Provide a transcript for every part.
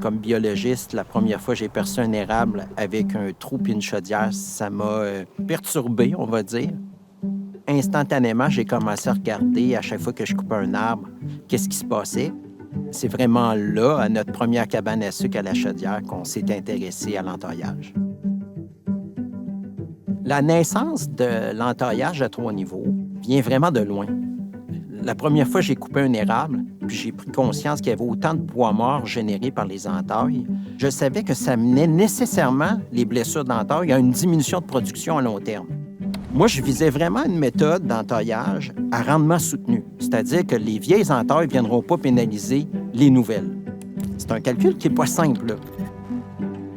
Comme biologiste, la première fois que j'ai perçu un érable avec un trou puis une chaudière, ça m'a perturbé, on va dire. Instantanément, j'ai commencé à regarder à chaque fois que je coupais un arbre, qu'est-ce qui se passait. C'est vraiment là, à notre première cabane à sucre à la chaudière, qu'on s'est intéressé à l'entaillage. La naissance de l'entaillage à 3 niveaux vient vraiment de loin. La première fois que j'ai coupé un érable, puis j'ai pris conscience qu'il y avait autant de bois mort généré par les entailles, je savais que ça menait nécessairement les blessures d'entailles à une diminution de production à long terme. Moi, je visais vraiment une méthode d'entaillage à rendement soutenu, c'est-à-dire que les vieilles entailles ne viendront pas pénaliser les nouvelles. C'est un calcul qui n'est pas simple, là.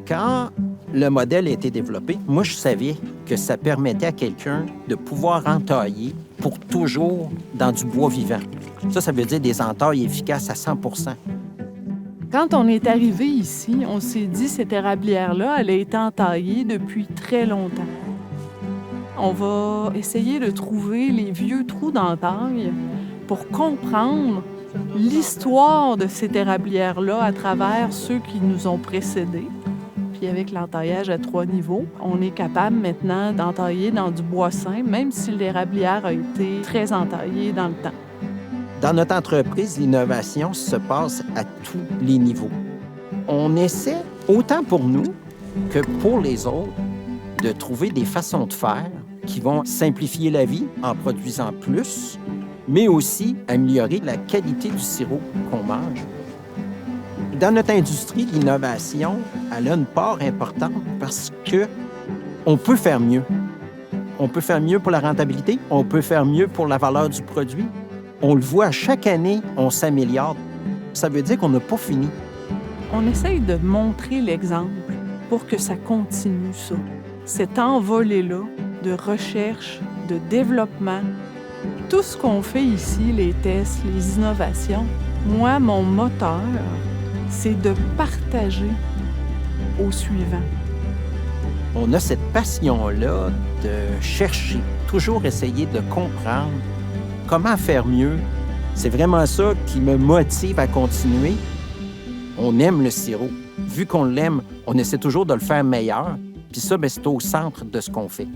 Quand le modèle a été développé, moi, je savais que ça permettait à quelqu'un de pouvoir entailler pour toujours dans du bois vivant. Ça veut dire des entailles efficaces à 100 %. Quand on est arrivé ici, on s'est dit cette érablière-là, elle a été entaillée depuis très longtemps. On va essayer de trouver les vieux trous d'entaille pour comprendre l'histoire de cette érablière-là à travers ceux qui nous ont précédés. Puis avec l'entaillage à 3 niveaux, on est capable maintenant d'entailler dans du bois sain, même si l'érablière a été très entaillée dans le temps. Dans notre entreprise, l'innovation se passe à tous les niveaux. On essaie, autant pour nous que pour les autres, de trouver des façons de faire qui vont simplifier la vie en produisant plus, mais aussi améliorer la qualité du sirop qu'on mange. Dans notre industrie, l'innovation, elle a une part importante parce que on peut faire mieux. On peut faire mieux pour la rentabilité, on peut faire mieux pour la valeur du produit. On le voit, chaque année, on s'améliore. Ça veut dire qu'on n'a pas fini. On essaye de montrer l'exemple pour que ça continue, ça. Cette envolée-là de recherche, de développement. Tout ce qu'on fait ici, les tests, les innovations, moi, mon moteur, c'est de partager au suivant. On a cette passion-là de chercher, toujours essayer de comprendre comment faire mieux. C'est vraiment ça qui me motive à continuer. On aime le sirop. Vu qu'on l'aime, on essaie toujours de le faire meilleur. Puis ça, c'est au centre de ce qu'on fait.